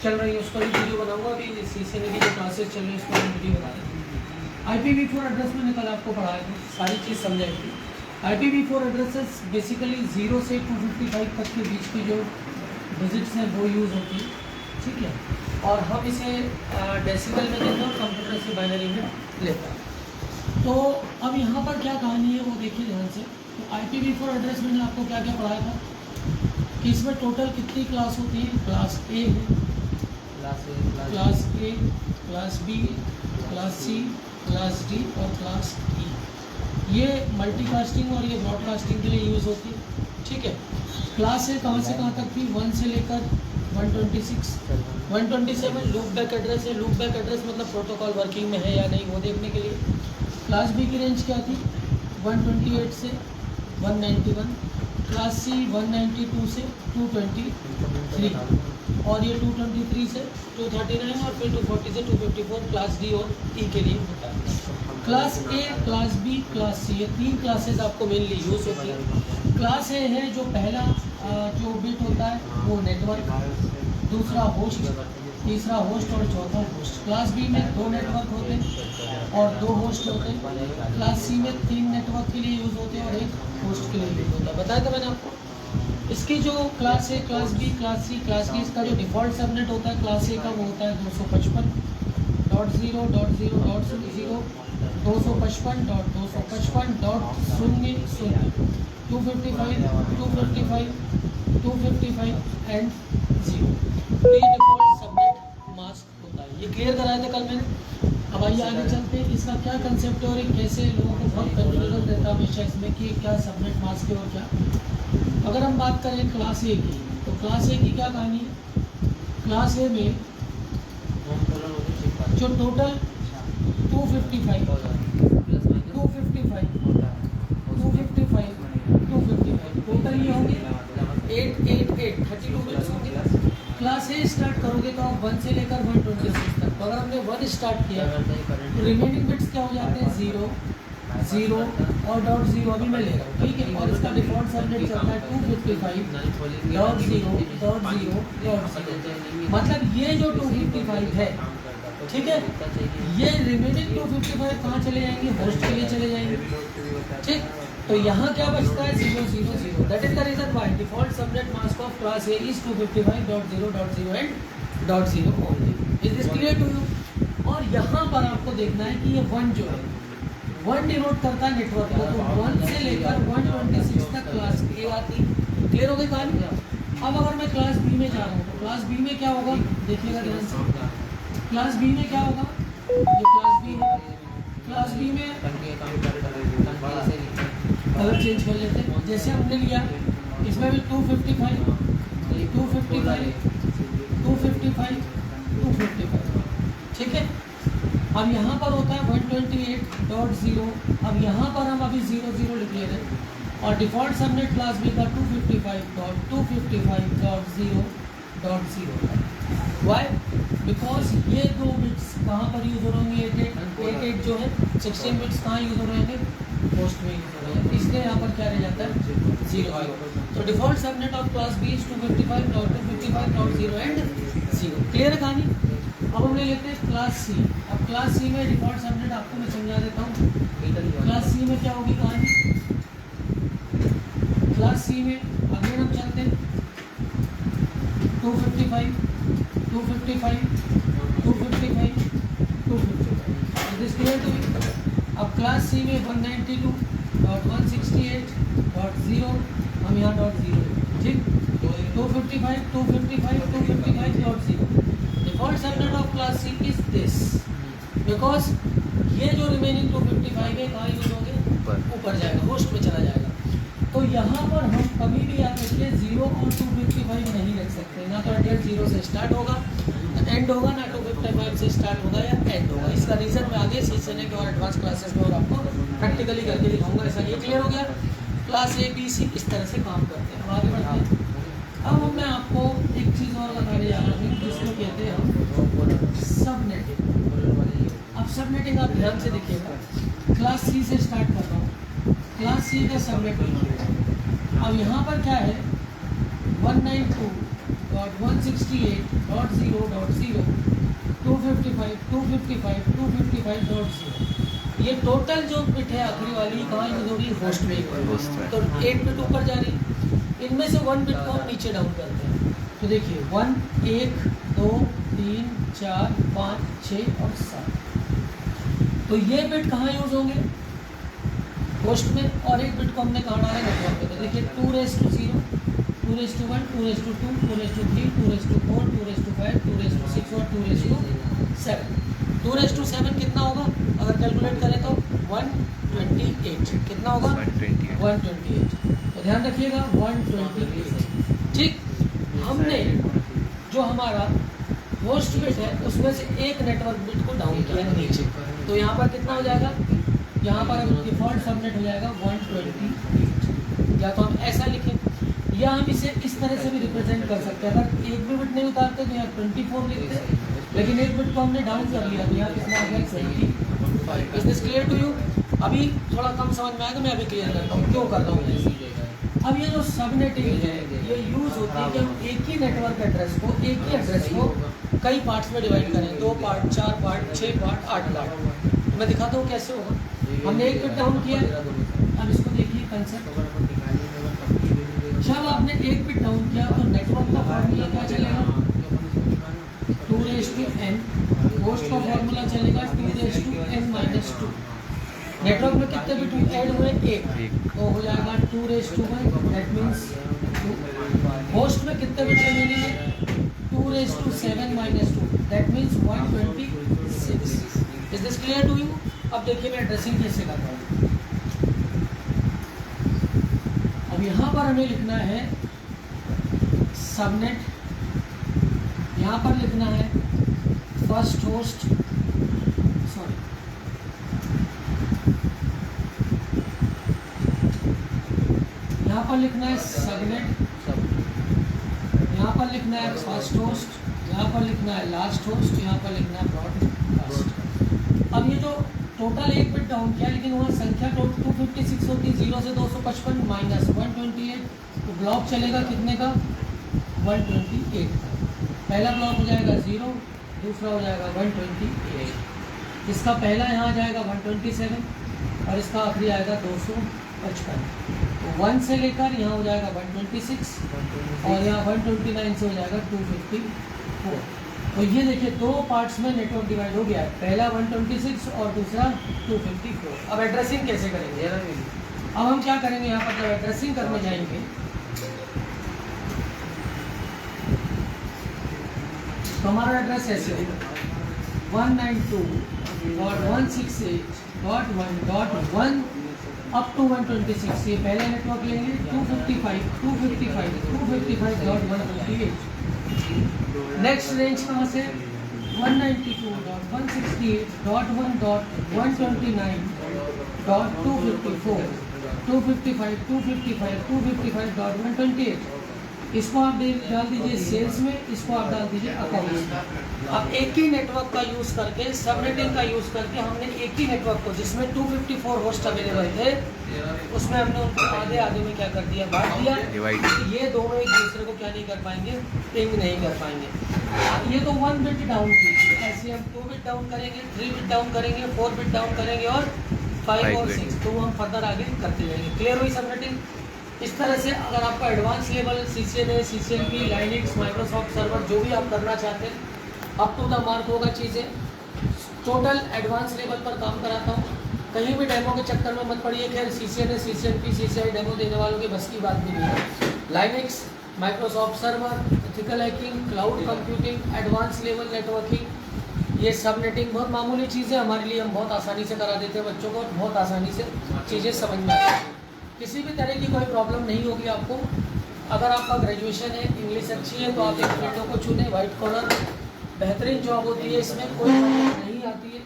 चल रही है उसका भी वीडियो बनाऊंगा। अभी CCNA की जो क्लासेस चल रही है उसका भी वीडियो बना देंगे। IPv4 एड्रेस मैंने कल आपको पढ़ाया था, सारी चीज़ समझाई थी। IPv4 एड्रेसेस बेसिकली 0 से 255 तक के बीच की जो डिजिट्स हैं वो यूज़ होती है, ठीक है। और हम इसे डेसिमल में देते हैं और कंप्यूटर से बाइनरी में लेता है। तो अब यहाँ पर क्या कहानी है वो देखिए ध्यान से। तो IPv4 एड्रेस मैंने आपको क्या क्या पढ़ाया था कि इसमें टोटल कितनी क्लास होती है। क्लास ए है, class A, class B, class C, class D और क्लास ई। ये मल्टीकास्टिंग और ये ब्रॉडकास्टिंग के लिए यूज़ होती है, ठीक है। क्लास ए कहाँ से कहाँ तक थी, 1 से लेकर 126, 127 लूप बैक एड्रेस है। लूप बैक एड्रेस मतलब प्रोटोकॉल वर्किंग में है या नहीं वो देखने के लिए। क्लास बी की रेंज क्या थी, 128 से 191। क्लास सी 192 से 223 और ये 223 से 239 और फिर 240 से 254 क्लास डी और ई के लिए होता है। Class A, class B, class C, ये 3 क्लासेस आपको मेनली यूज़ होती है। क्लास ए है जो पहला जो बिट होता है वो नेटवर्क, दूसरा होस्ट, तीसरा होस्ट और चौथा होस्ट। क्लास बी में 2 नेटवर्क होते हैं और 2 होस्ट होते हैं। क्लास सी में 3 नेटवर्क के लिए यूज़ होते हैं और 1 होस्ट के लिए यूज़ होता है। बताया था मैंने आपको। इसकी जो class A, class B, class C, class D, इसका जो डिफ़ॉल्ट सबनेट होता है क्लास ए का वो होता है 255.0.0.0, 255.255.0, 255 एंड 0। तो ये डिफ़ॉल्ट सबनेट मास्क होता है। ये क्लियर कराया था कल मैंने। अब आइए आगे चलते हैं, इसका क्या कंसेप्ट है और कैसे लोगों को बहुत कन्फ्यूजन रहता है हमेशा इसमें कि क्या सबनेट मास्क है और क्या। अगर हम बात करें क्लास ए की, तो क्लास ए की क्या कहानी है। क्लास ए में जो टोटल 255 टोटल ये होंगे 888 32 बिट्स होंगे। क्लास ए स्टार्ट करोगे तो आप 1 से लेकर 126 तक। तो अगर हमने 1 स्टार्ट किया तो रिमेनिंग बिट्स क्या हो जाते हैं 0 0 और .0 अभी मैं ले रहा हूँ, ठीक है। और इसका डिफॉल्ट सबनेट चलता है 255.0.0.0। मतलब ये जो 255 है, ठीक है, ये रिमेनिंग 255 कहाँ चले जाएंगे, होस्ट के लिए चले जाएंगे, ठीक। तो यहाँ क्या बचता है 000। That is the reason why default subnet mask of class A is 255.0.0 and .0 only. Is this clear to you. और यहाँ पर आपको देखना है कि ये 1 जो है 1 डिनोट करता है नेटवर्क को, तो 1 से लेकर 126 तक क्लास ए आती। क्लियर हो गई कहानी। अब अगर मैं क्लास बी में जा रहा हूँ तो क्लास बी में क्या होगा, देखिएगा ध्यान से। क्लास बी में क्या होगा, ये क्लास बी है। क्लास बी में कलर चेंज कर लेते हैं, जैसे हमने लिया इसमें भी 255, 255, ठीक है। अब यहाँ पर होता है 128.0। अब यहाँ पर हम अभी 00 लिख ले रहे हैं और डिफ़ॉल्ट सबनेट क्लास बी का 255.255.0.0। वाई, बिकॉज ये 2 बिट्स कहाँ पर यूज़ हो रहे होंगे, 88 जो है 16 बिट्स कहाँ यूज़ हो रहे हैं, होस्ट में यूज़ हो रहे हैं, इसलिए यहाँ पर क्या रह जाता है 0। तो default subnet of class B is 255.255.0 and 0। Clear है कहानी। अब हमने लेते हैं क्लास सी। अब क्लास सी में डिफ़ॉल्ट सबनेट आपको मैं समझा देता हूँ। क्लास सी में क्या होगी कहानी। क्लास सी में अगेन हम चलते हैं 255, 255, 255, 255। This clear to you. अब क्लास सी में 192.168.0, हम यहाँ .0, ठीक। 255, 255, 255.0। Default subnet of class C is this, because ये जो रिमेनिंग 255 है कहाँ यूज होंगे, ऊपर जाएगा, होस्ट में चला जाएगा। तो यहाँ पर हम कभी भी याद रखिए 0 और 255 नहीं रख सकते। ना तो एड्रेस 0 से स्टार्ट होगा एंड होगा, ना 255 से स्टार्ट होगा या एंड होगा। इसका रीज़न मैं आगे CCNA के और एडवांस क्लासेस में और आपको प्रैक्टिकली करके दिखाऊंगा। ऐसा ये क्लियर हो गया। क्लास ए बी सी इस तरह से काम करते हैं। अब आगे बढ़ते हैं। अब मैं आपको एक चीज़ और बताने जा रहा हूँ जिसको कहते हैं हम सबनेटिंग। अब सबनेटिंग आप ध्यान से देखिएगा। क्लास सी से स्टार्ट कर रहा हूँ, क्लास सी का सबनेटिंग। अब यहाँ पर क्या है 192 255.168.0.0 255.255.0 ये टोटल जो बिट है आखिरी वाली कहाँ यूज हो रही है? होस्ट में। तो 8 बिट ऊपर जा रही, इनमें से 1 बिट को हम नीचे डाउन करते हैं। तो देखिए 1 1 2 3 4 5 6 और 7, तो ये बिट कहाँ यूज होंगे? होस्ट में। और एक बिट को हमने कहाँ डाला? नेटवर्क पे। तो देखिए 2 to 0, 2 to 1, 2 to 2, 2 to 3, 2 to 4, 2 to 5, 2 to 6 और 2 to 7। 2 to 7 कितना होगा अगर कैलकुलेट करें तो 128। कितना होगा? 128। तो ध्यान रखिएगा 128। ठीक, हमने जो हमारा होस्ट बिट है उसमें से एक नेटवर्क बिट को डाउन किया नीचे, तो यहाँ पर कितना हो जाएगा? यहाँ पर डिफ़ॉल्ट सबनेट हो जाएगा 128। या तो हम ऐसा लिखें या हम इसे इस तरह से भी रिप्रेजेंट कर सकते हैं। अगर एक भी बिट नहीं उतारते तो यहाँ 24 लिखते हैं, लेकिन एक बिट को हमने डाउन कर लिया तो यहाँ कितना आ गया? 25। Is this clear to you? अभी थोड़ा कम समझ में आएगा, मैं अभी क्लियर करता हूँ क्यों कर रहा हूँ। अब ये जो सबनेटिंग है ये यूज़ होती है कि हम एक ही नेटवर्क एड्रेस को, एक ही एड्रेस को कई पार्ट्स में डिवाइड करें। 2 पार्ट, 4 पार्ट, 6 पार्ट, 8 पार्ट। मैं दिखाता हूँ कैसे होगा। हमने एक बिट डाउन किया, अब इसको देखिए कंसेप्ट। जब आपने एक बिट डाउन किया तो नेटवर्क का फॉर्मूला क्या चलेगा? 2n। होस्ट का फॉर्मूला चलेगा 2n-2। नेटवर्क में कितने बिट ऐड हुए? 1, तो हो जाएगा 2 दैट मीन्स 2। होस्ट में कितने बिट रिमेनिंग है? 2 that means 126। Is this clear to you? अब देखिए मैं एड्रेसिंग कैसे करता हूँ। अब यहाँ पर हमें लिखना है सबनेट, यहाँ पर लिखना है फर्स्ट होस्ट, सॉरी यहाँ पर लिखना है सबनेट, यहाँ पर लिखना है फर्स्ट होस्ट, यहाँ पर लिखना है लास्ट होस्ट, यहाँ पर लिखना है ब्रॉडकास्ट। अब ये जो टोटल एक बिट डाउन किया लेकिन वहाँ संख्या 256 होती है, 0 से 255 माइनस 128, तो ब्लॉक चलेगा कितने का? 128 का। पहला ब्लॉक हो जाएगा 0, दूसरा हो जाएगा 128, इसका पहला यहाँ जाएगा 127 और इसका आखिरी आएगा 255। तो 1 से लेकर यहाँ हो जाएगा 126 और यहाँ 129 से हो जाएगा 254। तो ये देखिए 2 पार्ट्स में नेटवर्क डिवाइड हो गया है, पहला 126 और दूसरा 254। अब एड्रेसिंग कैसे करेंगे? अब हम क्या करेंगे, यहाँ पर जब एड्रेसिंग करने जाएंगे तो हमारा एड्रेस ऐसे होगा 192.168.1.1 अप टू 126। ये पहले नेटवर्क लेंगे 255.255.128। नेक्स्ट रेंज कहाँ से? 192.168.1.129.254, 255.128। इसको आप डाल दीजिए सेल्स में, इसको आप डाल दीजिए अकाउंट्स में। अब एक ही नेटवर्क का यूज़ करके, सबनेटिंग का यूज़ करके हमने एक ही नेटवर्क को जिसमें 254 होस्ट अवेलेबल थे उसमें हमने उनको आधे आधे में क्या कर दिया? बांट दिया। ये दोनों एक दूसरे को क्या नहीं कर पाएंगे? पिंग नहीं कर पाएंगे। ये तो 1 बिट डाउन की, ऐसे हम 2 बिट डाउन करेंगे, 3 बिट डाउन करेंगे, 4 बिट डाउन करेंगे और 5 और 6, तो हम फर्दर आगे करते जाएंगे। क्लियर हुई सबनेटिंग? इस तरह से अगर आपका advance level CCNA, CCNP, Linux, Microsoft server जो भी आप करना चाहते हैं, अप टू द मार्क होगा चीज़ें। टोटल एडवांस लेवल पर काम कराता हूँ, कहीं भी डेमो के चक्कर में मत पड़िए। खैर CCNA, CCNP, CCI डेमो देने वालों की बस की बात भी नहीं है। Linux, Microsoft server, ethical hacking, cloud computing, advance level networking, ये सबनेटिंग बहुत मामूली चीज़ें हमारे लिए, हम बहुत आसानी से करा देते हैं बच्चों को, बहुत आसानी से चीज़ें समझ में आती हैं। किसी भी तरह की कोई प्रॉब्लम नहीं होगी आपको। अगर आपका ग्रेजुएशन है, इंग्लिश अच्छी है तो आप एक विंडो को चुनें, वाइट कॉलर बेहतरीन जॉब होती है, इसमें कोई प्रॉब्लम नहीं आती है।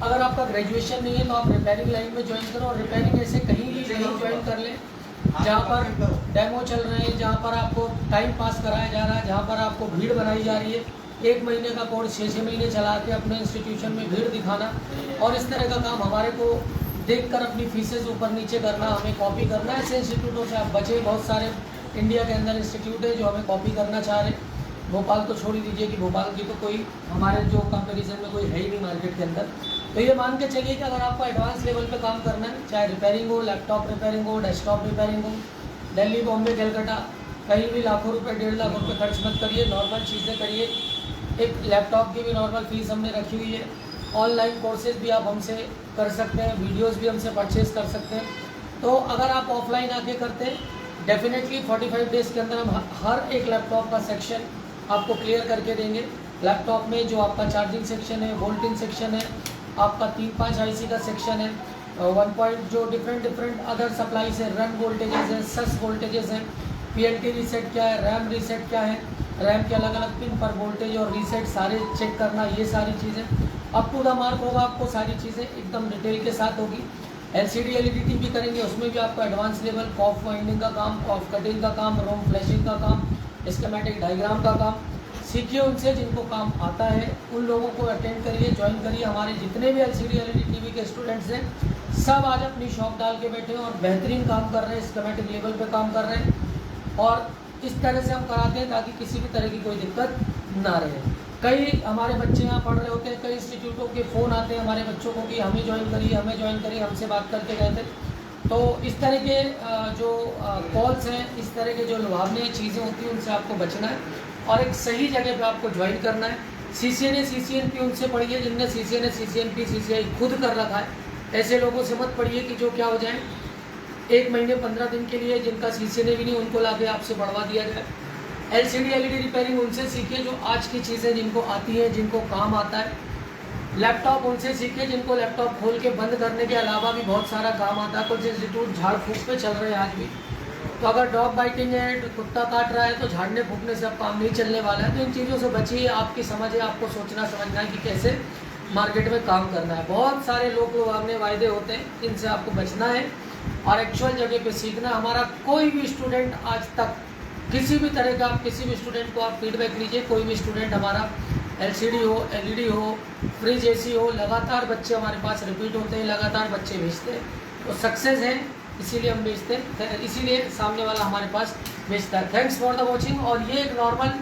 अगर आपका ग्रेजुएशन नहीं है तो आप रिपेयरिंग लाइन में ज्वाइन करो, और रिपेयरिंग ऐसे कहीं भी नहीं ज्वाइन कर लें जहाँ पर डेमो चल रहे हैं, जहाँ पर आपको टाइम पास कराया जा रहा है, जहाँ पर आपको भीड़ बनाई जा रही है। 1 महीने का कोर्स 6-6 महीने चला के अपने इंस्टीट्यूशन में भीड़ दिखाना और इस तरह का काम हमारे को देखकर अपनी फीसेस ऊपर नीचे करना, हमें कॉपी करना, ऐसे इंस्टीट्यूटों से आप बचे। बहुत सारे इंडिया के अंदर इंस्टीट्यूट है जो हमें कॉपी करना चाह रहे हैं। भोपाल तो छोड़ ही दीजिए कि भोपाल की तो कोई हमारे जो कंपैरिजन में कोई है ही नहीं मार्केट के अंदर। तो ये मान के चलिए कि अगर आपको एडवांस लेवल पे काम करना है, चाहे रिपेयरिंग हो, लैपटॉप रिपेयरिंग हो, डेस्कटॉप रिपेयरिंग हो, दिल्ली, बॉम्बे, कलकत्ता, कहीं भी लाखों रुपए 1.5 लाख रुपए खर्च मत करिए, नॉर्मल चीज़ें करिए। एक लैपटॉप की भी नॉर्मल फीस हमने रखी हुई है। ऑनलाइन कोर्सेज भी आप हमसे कर सकते हैं, वीडियोस भी हमसे परचेज कर सकते हैं। तो अगर आप ऑफलाइन आके करते हैं, डेफिनेटली 45 डेज़ के अंदर हम हर एक लैपटॉप का सेक्शन आपको क्लियर करके देंगे। लैपटॉप में जो आपका चार्जिंग सेक्शन है, वोल्टिंग सेक्शन है, आपका 3-5 आईसी का सेक्शन है, 1 पॉइंट जो डिफरेंट अदर सप्लाईज है, रन वोल्टेजेस हैं, सस वोल्टेजेस हैं, पीएलटी रीसेट क्या है, रैम रीसेट क्या है, रैम के अलग अलग पिन पर वोल्टेज और रीसेट सारे चेक करना, ये सारी चीज़ें अप टू द मार्क होगा। आपको सारी चीज़ें एकदम डिटेल के साथ होगी। एलसीडी एलईडी टीवी करेंगे, उसमें भी आपको एडवांस लेवल कॉफ वाइंडिंग का काम, कॉफ कटिंग का काम, रोम फ्लैशिंग का काम, स्कीमेटिक डायग्राम का काम सीखिए उनसे जिनको काम आता है। उन लोगों को अटेंड करिए, ज्वाइन करिए। हमारे जितने भी एलसीडी एलईडी टीवी के स्टूडेंट्स हैं सब आज अपनी शॉप डाल के बैठे हैं और बेहतरीन काम कर रहे हैं, स्कीमेटिक लेवल पे काम कर रहे हैं। और इस तरह से हम कराते हैं ताकि किसी भी तरह की कोई दिक्कत ना रहे। कई हमारे बच्चे यहाँ पढ़ रहे होते हैं, कई इंस्टीट्यूटों के फ़ोन आते हैं हमारे बच्चों को कि हमें ज्वाइन करिए, हमसे बात करके गए थे। तो इस तरह के जो कॉल्स हैं, इस तरह के जो लुभावनी चीज़ें होती हैं उनसे आपको बचना है और एक सही जगह पे आपको ज्वाइन करना है। CCNA CCNP उनसे पढ़िए जिनने CCNA CCNP CCI खुद कर रखा है। ऐसे लोगों से मत पढ़िए कि जो क्या हो जाए 1 महीने 15 दिन के लिए जिनका CCNA भी नहीं उनको लाके आपसे बढ़वा दिया जाए। LCD LED रिपेयरिंग उनसे सीखिए जो आज की चीज़ें जिनको आती हैं, जिनको काम आता है। लैपटॉप उनसे सीखिए जिनको लैपटॉप खोल के बंद करने के अलावा भी बहुत सारा काम आता है। कुछ इंस्टीट्यूट झाड़ फूँक पे चल रहे हैं आज भी। तो अगर डॉग बाइटिंग है, कुत्ता काट रहा है तो झाड़ने फूकने से अब काम नहीं चलने वाला है। तो इन चीज़ों से बचिए। आपकी समझ है, आपको सोचना समझना है कि कैसे मार्केट में काम करना है। बहुत सारे लोग लुभावने वायदे होते हैं, इनसे आपको बचना है और एक्चुअल जगह पे सीखना। हमारा कोई भी स्टूडेंट आज तक किसी भी तरह का, आप किसी भी स्टूडेंट को आप फीडबैक लीजिए, कोई भी स्टूडेंट हमारा LCD हो, LED हो, फ्रिज AC हो, लगातार बच्चे हमारे पास रिपीट होते हैं, लगातार बच्चे भेजते हैं। तो सक्सेस है, इसीलिए हम बेचते हैं, इसीलिए सामने वाला हमारे पास बेचता है। Thanks for the watching. और ये एक नॉर्मल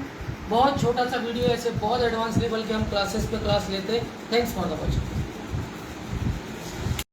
बहुत छोटा सा वीडियो, ऐसे बहुत एडवांस लेवल के हम क्लासेस पे क्लास लेते हैं। Thanks for the watching.